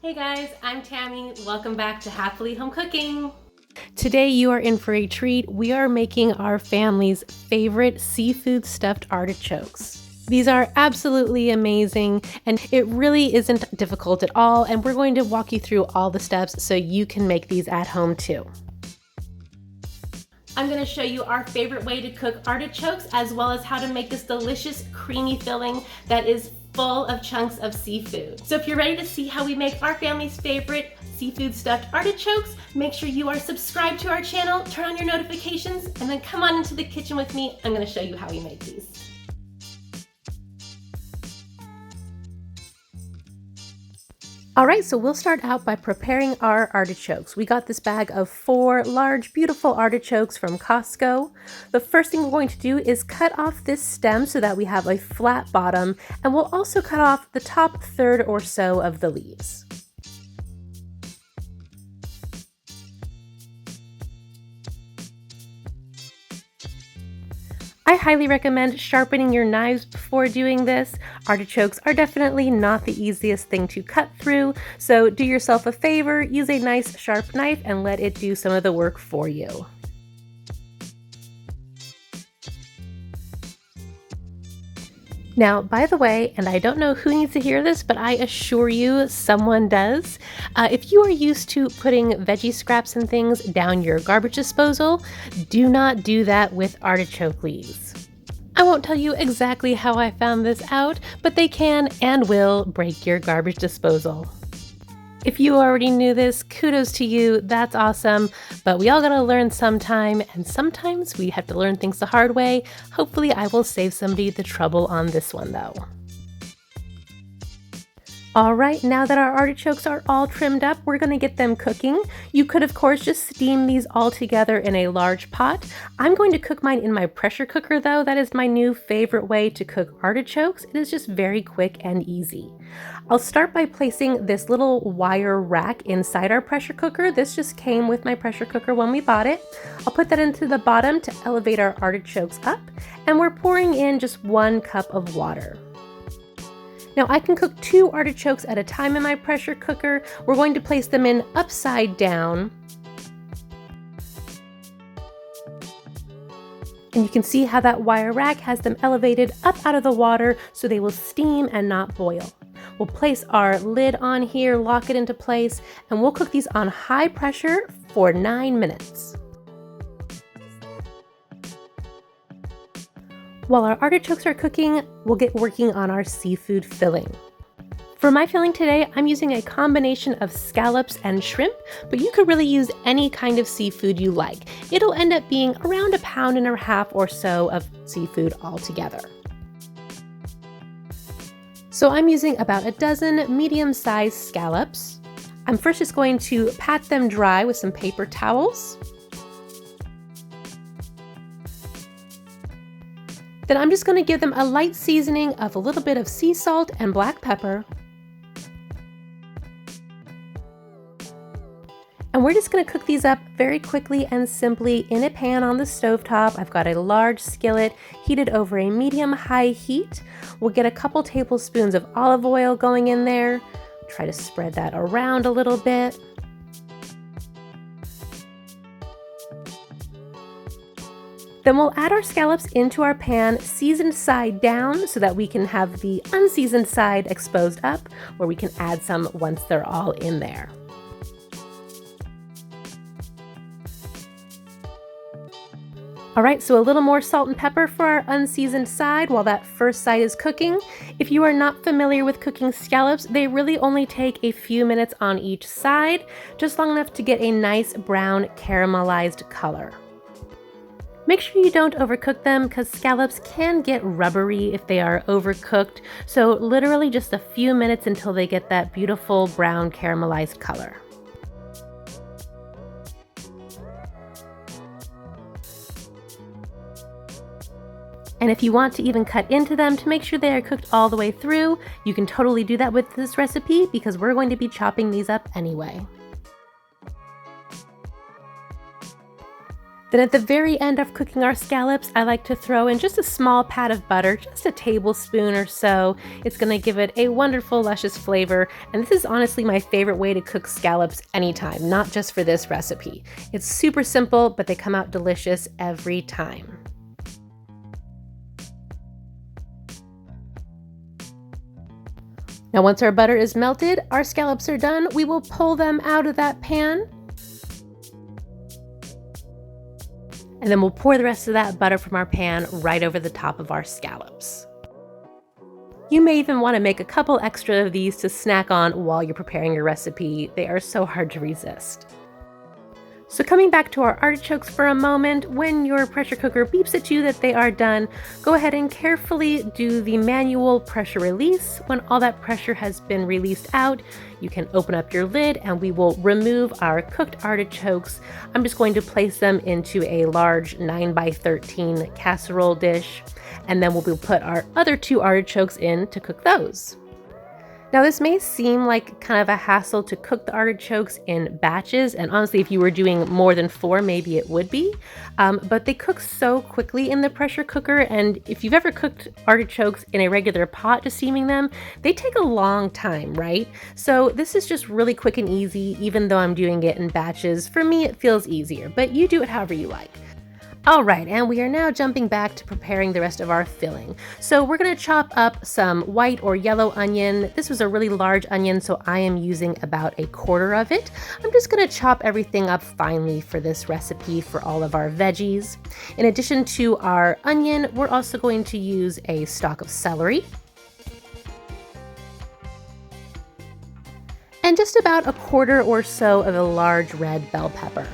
Hey guys, I'm Tammy. Welcome back to Happily Home Cooking. Today you are in for a treat. We are making our family's favorite seafood stuffed artichokes. These are absolutely amazing and it really isn't difficult at all, and we're going to walk you through all the steps so you can make these at home too. I'm going to show you our favorite way to cook artichokes, as well as how to make this delicious creamy filling that is full of chunks of seafood. So if you're ready to see how we make our family's favorite seafood stuffed artichokes, make sure you are subscribed to our channel, turn on your notifications, and then come on into the kitchen with me. I'm going to show you how we make these. Alright, so we'll start out by preparing our artichokes. We got this bag of 4 large, beautiful artichokes from Costco. The first thing we're going to do is cut off this stem so that we have a flat bottom, and we'll also cut off the top third or so of the leaves. I highly recommend sharpening your knives before doing this. Artichokes are definitely not the easiest thing to cut through, so do yourself a favor, use a nice sharp knife and let it do some of the work for you. Now, by the way, and I don't know who needs to hear this, but I assure you someone does. If you are used to putting veggie scraps and things down your garbage disposal, do not do that with artichoke leaves. I won't tell you exactly how I found this out, but they can and will break your garbage disposal. If you already knew this, kudos to you, that's awesome, but we all gotta learn sometime, and sometimes we have to learn things the hard way. Hopefully I will save somebody the trouble on this one though. Alright, now that our artichokes are all trimmed up, we're going to get them cooking. You could of course just steam these all together in a large pot. I'm going to cook mine in my pressure cooker though. That is my new favorite way to cook artichokes. It is just very quick and easy. I'll start by placing this little wire rack inside our pressure cooker. This just came with my pressure cooker when we bought it. I'll put that into the bottom to elevate our artichokes up, and we're pouring in just 1 cup of water. Now I can cook 2 artichokes at a time in my pressure cooker. We're going to place them in upside down. And you can see how that wire rack has them elevated up out of the water so they will steam and not boil. We'll place our lid on here, lock it into place, and we'll cook these on high pressure for 9 minutes. While our artichokes are cooking, we'll get working on our seafood filling. For my filling today, I'm using a combination of scallops and shrimp, but you could really use any kind of seafood you like. It'll end up being around 1.5 pounds or so of seafood altogether. So I'm using about a dozen medium-sized scallops. I'm first just going to pat them dry with some paper towels. Then I'm just going to give them a light seasoning of a little bit of sea salt and black pepper. And we're just going to cook these up very quickly and simply in a pan on the stovetop. I've got a large skillet heated over a medium-high heat. We'll get a couple tablespoons of olive oil going in there. Try to spread that around a little bit. Then we'll add our scallops into our pan, seasoned side down, so that we can have the unseasoned side exposed up, where we can add some once they're all in there. Alright, so a little more salt and pepper for our unseasoned side while that first side is cooking. If you are not familiar with cooking scallops, they really only take a few minutes on each side, just long enough to get a nice brown caramelized color. Make sure you don't overcook them because scallops can get rubbery if they are overcooked, so literally just a few minutes until they get that beautiful brown caramelized color. And if you want to even cut into them to make sure they are cooked all the way through, you can totally do that with this recipe because we're going to be chopping these up anyway. Then at the very end of cooking our scallops, I like to throw in just a small pat of butter, just a tablespoon or so. It's going to give it a wonderful, luscious flavor. And this is honestly my favorite way to cook scallops anytime, not just for this recipe. It's super simple, but they come out delicious every time. Now once our butter is melted, our scallops are done, we will pull them out of that pan. And then we'll pour the rest of that butter from our pan right over the top of our scallops. You may even want to make a couple extra of these to snack on while you're preparing your recipe. They are so hard to resist. So coming back to our artichokes for a moment, when your pressure cooker beeps at you that they are done, go ahead and carefully do the manual pressure release. When all that pressure has been released out, you can open up your lid and we will remove our cooked artichokes. I'm just going to place them into a large 9x13 casserole dish, and then we'll put our other 2 artichokes in to cook those. Now this may seem like kind of a hassle to cook the artichokes in batches, and honestly if you were doing more than 4 maybe it would be, but they cook so quickly in the pressure cooker, and if you've ever cooked artichokes in a regular pot just steaming them, they take a long time, right? So this is just really quick and easy. Even though I'm doing it in batches, for me it feels easier, but you do it however you like. All right, and we are now jumping back to preparing the rest of our filling. So we're gonna chop up some white or yellow onion. This was a really large onion, so I am using about 1/4 of it. I'm just gonna chop everything up finely for this recipe for all of our veggies. In addition to our onion, we're also going to use a stalk of celery. And just about 1/4 or so of a large red bell pepper.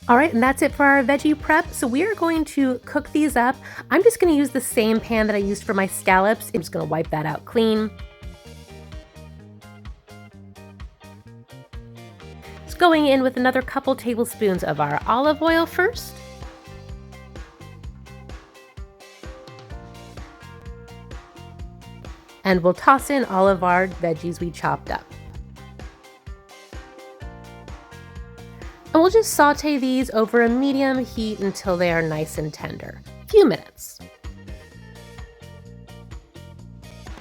All right, and that's it for our veggie prep. So we are going to cook these up. I'm just gonna use the same pan that I used for my scallops. I'm just gonna wipe that out clean. Just going in with another couple tablespoons of our olive oil first. And we'll toss in all of our veggies we chopped up. And we'll just saute these over a medium heat until they are nice and tender. A few minutes.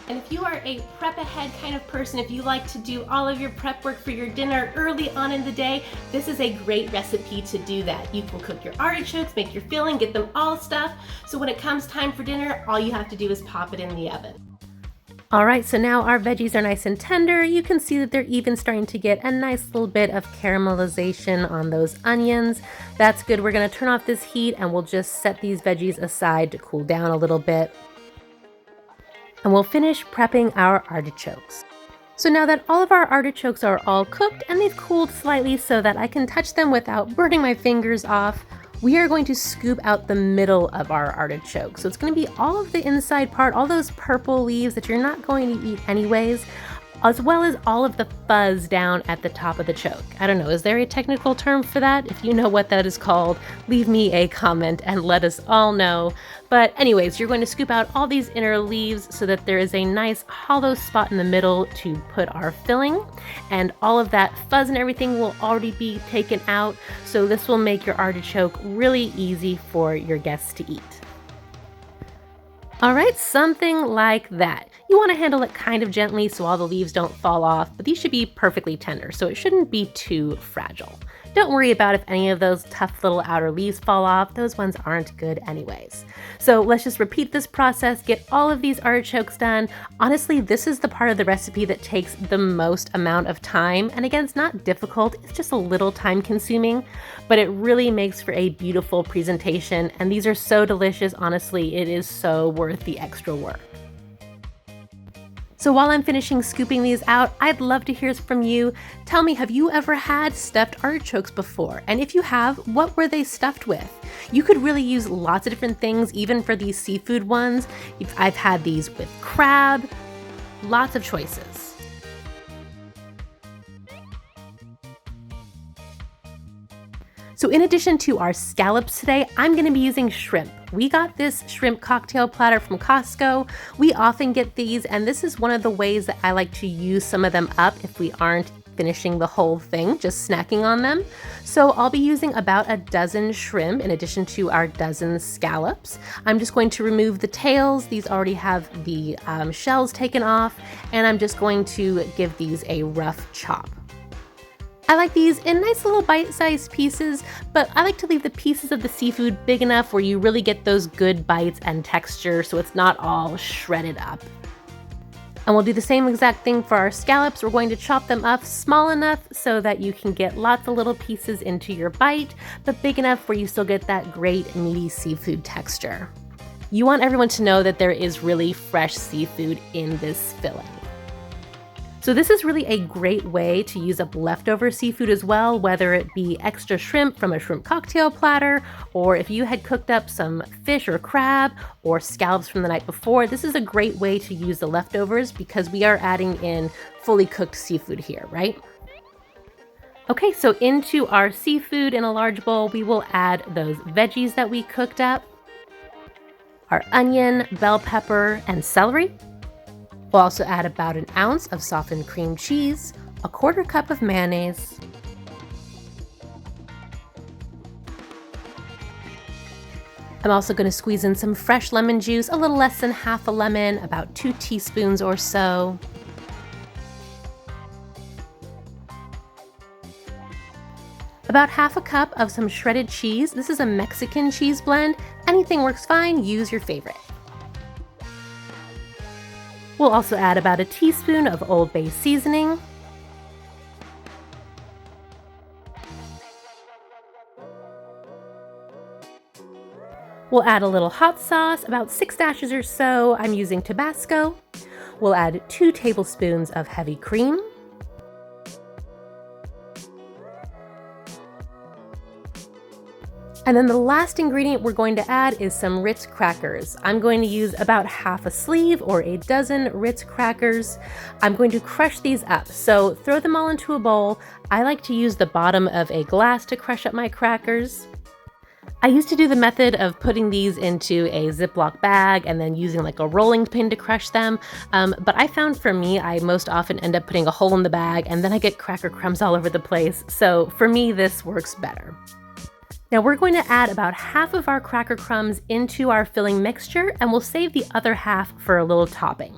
And if you are a prep ahead kind of person, if you like to do all of your prep work for your dinner early on in the day, this is a great recipe to do that. You can cook your artichokes, make your filling, get them all stuffed. So when it comes time for dinner, all you have to do is pop it in the oven. All right, so now our veggies are nice and tender. You can see that they're even starting to get a nice little bit of caramelization on those onions. That's good. We're gonna turn off this heat and we'll just set these veggies aside to cool down a little bit. And we'll finish prepping our artichokes. So now that all of our artichokes are all cooked and they've cooled slightly so that I can touch them without burning my fingers off, we are going to scoop out the middle of our artichoke. So it's going to be all of the inside part, all those purple leaves that you're not going to eat anyways, as well as all of the fuzz down at the top of the choke. I don't know, is there a technical term for that? If you know what that is called, leave me a comment and let us all know. But anyways, you're going to scoop out all these inner leaves so that there is a nice hollow spot in the middle to put our filling. And all of that fuzz and everything will already be taken out. So this will make your artichoke really easy for your guests to eat. All right, something like that. You want to handle it kind of gently so all the leaves don't fall off, but these should be perfectly tender, so it shouldn't be too fragile. Don't worry about if any of those tough little outer leaves fall off. Those ones aren't good anyways. So let's just repeat this process, get all of these artichokes done. Honestly, this is the part of the recipe that takes the most amount of time. And again, it's not difficult, it's just a little time consuming, but it really makes for a beautiful presentation. And these are so delicious, honestly, it is so worth the extra work. So while I'm finishing scooping these out, I'd love to hear from you. Tell me, have you ever had stuffed artichokes before? And if you have, what were they stuffed with? You could really use lots of different things, even for these seafood ones. I've had these with crab, lots of choices. So in addition to our scallops today, I'm going to be using shrimp. We got this shrimp cocktail platter from Costco. We often get these, and this is one of the ways that I like to use some of them up if we aren't finishing the whole thing, just snacking on them. So I'll be using about a dozen shrimp in addition to our dozen scallops. I'm just going to remove the tails. These already have the shells taken off, and I'm just going to give these a rough chop. I like these in nice little bite-sized pieces, but I like to leave the pieces of the seafood big enough where you really get those good bites and texture so it's not all shredded up. And we'll do the same exact thing for our scallops. We're going to chop them up small enough so that you can get lots of little pieces into your bite, but big enough where you still get that great meaty seafood texture. You want everyone to know that there is really fresh seafood in this filling. So this is really a great way to use up leftover seafood as well, whether it be extra shrimp from a shrimp cocktail platter, or if you had cooked up some fish or crab or scallops from the night before. This is a great way to use the leftovers because we are adding in fully cooked seafood here, right? Okay, so into our seafood in a large bowl, we will add those veggies that we cooked up, our onion, bell pepper, and celery. We'll also add about an ounce of softened cream cheese, a quarter cup of mayonnaise, I'm also going to squeeze in some fresh lemon juice, a little less than half a lemon, about 2 teaspoons or so. About half a cup of some shredded cheese. This is a Mexican cheese blend. Anything works fine, use your favorite. We'll also add about a teaspoon of Old Bay seasoning. We'll add a little hot sauce, about 6 dashes or so. I'm using Tabasco. We'll add 2 tablespoons of heavy cream. And then the last ingredient we're going to add is some Ritz crackers. I'm going to use about half a sleeve or a dozen Ritz crackers. I'm going to crush these up, so throw them all into a bowl. I like to use the bottom of a glass to crush up my crackers. I used to do the method of putting these into a Ziploc bag and then using like a rolling pin to crush them, but I found for me, I most often end up putting a hole in the bag and then I get cracker crumbs all over the place, so for me this works better. Now we're going to add about half of our cracker crumbs into our filling mixture, and we'll save the other half for a little topping.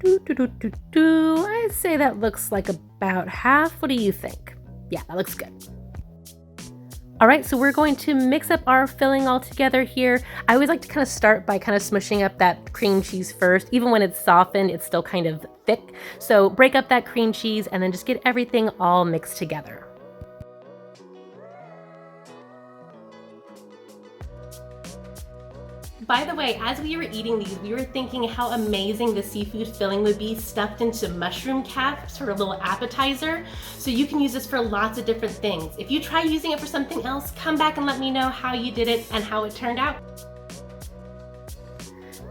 I'd say that looks like about half. What do you think? Yeah, that looks good. All right, so we're going to mix up our filling all together here. I always like to kind of start by kind of smushing up that cream cheese first. Even when it's softened, it's still kind of thick. So break up that cream cheese and then just get everything all mixed together. By the way, as we were eating these, we were thinking how amazing the seafood filling would be stuffed into mushroom caps for a little appetizer. So you can use this for lots of different things. If you try using it for something else, come back and let me know how you did it and how it turned out.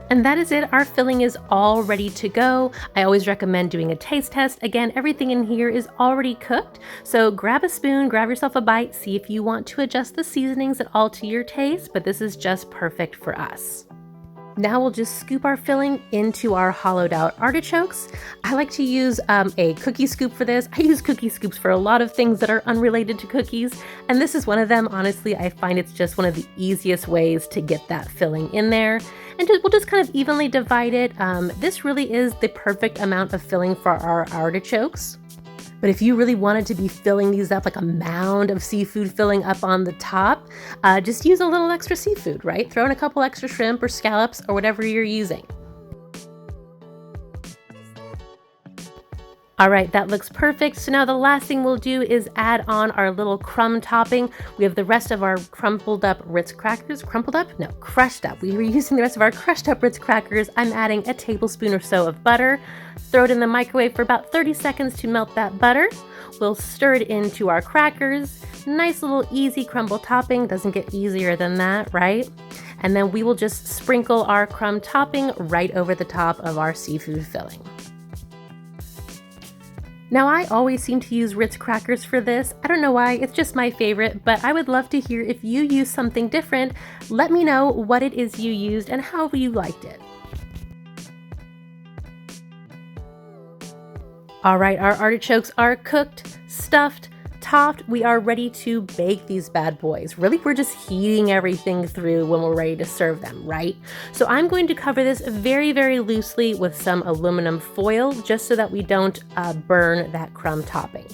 And that is it. Our filling is all ready to go. I always recommend doing a taste test. Again, everything in here is already cooked. So grab a spoon, grab yourself a bite, see if you want to adjust the seasonings at all to your taste, but this is just perfect for us. Now we'll just scoop our filling into our hollowed out artichokes. I like to use a cookie scoop for this. I use cookie scoops for a lot of things that are unrelated to cookies, and this is one of them. Honestly, I find it's just one of the easiest ways to get that filling in there. And we'll just kind of evenly divide it. This really is the perfect amount of filling for our artichokes. But if you really wanted to be filling these up like a mound of seafood filling up on the top, just use a little extra seafood, right? Throw in a couple extra shrimp or scallops or whatever you're using. All right, that looks perfect. So now the last thing we'll do is add on our little crumb topping. We have the rest of our crumpled up Ritz crackers. Crumpled up? No, crushed up. We were using the rest of our crushed up Ritz crackers. I'm adding a tablespoon or so of butter. Throw it in the microwave for about 30 seconds to melt that butter. We'll stir it into our crackers. Nice little easy crumble topping. Doesn't get easier than that, right? And then we will just sprinkle our crumb topping right over the top of our seafood filling. Now, I always seem to use Ritz crackers for this. I don't know why, it's just my favorite, but I would love to hear if you use something different. Let me know what it is you used and how you liked it. All right, our artichokes are cooked, stuffed, topped. We are ready to bake these bad boys. Really, we're just heating everything through when we're ready to serve them, right? So I'm going to cover this very, very loosely with some aluminum foil just so that we don't burn that crumb topping.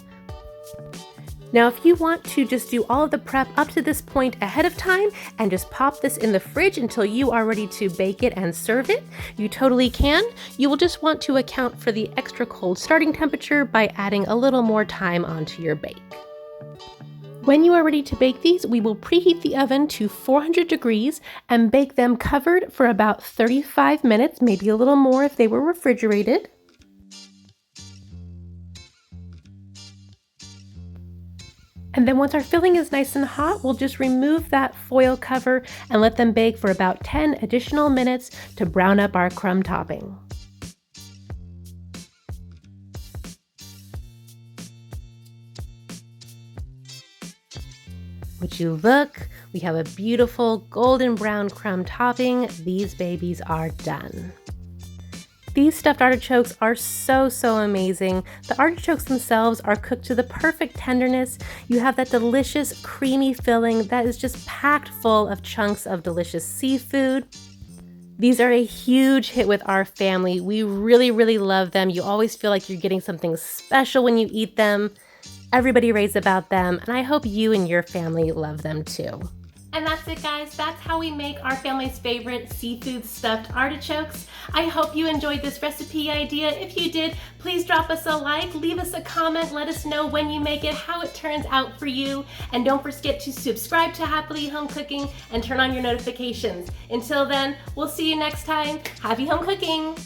Now, if you want to just do all of the prep up to this point ahead of time and just pop this in the fridge until you are ready to bake it and serve it, you totally can. You will just want to account for the extra cold starting temperature by adding a little more time onto your bake. When you are ready to bake these, we will preheat the oven to 400 degrees and bake them covered for about 35 minutes, maybe a little more if they were refrigerated. And then once our filling is nice and hot, we'll just remove that foil cover and let them bake for about 10 additional minutes to brown up our crumb topping. Would you look? We have a beautiful golden brown crumb topping. These babies are done. These stuffed artichokes are so amazing. The artichokes themselves are cooked to the perfect tenderness. You have that delicious creamy filling that is just packed full of chunks of delicious seafood. These are a huge hit with our family. We really love them. You always feel like you're getting something special when you eat them. Everybody raves about them, and I hope you and your family love them too. And that's it, guys. That's how we make our family's favorite seafood stuffed artichokes. I hope you enjoyed this recipe idea. If you did, please drop us a like, leave us a comment, let us know when you make it, how it turns out for you, and don't forget to subscribe to Happily Home Cooking and turn on your notifications. Until then, we'll see you next time. Happy home cooking!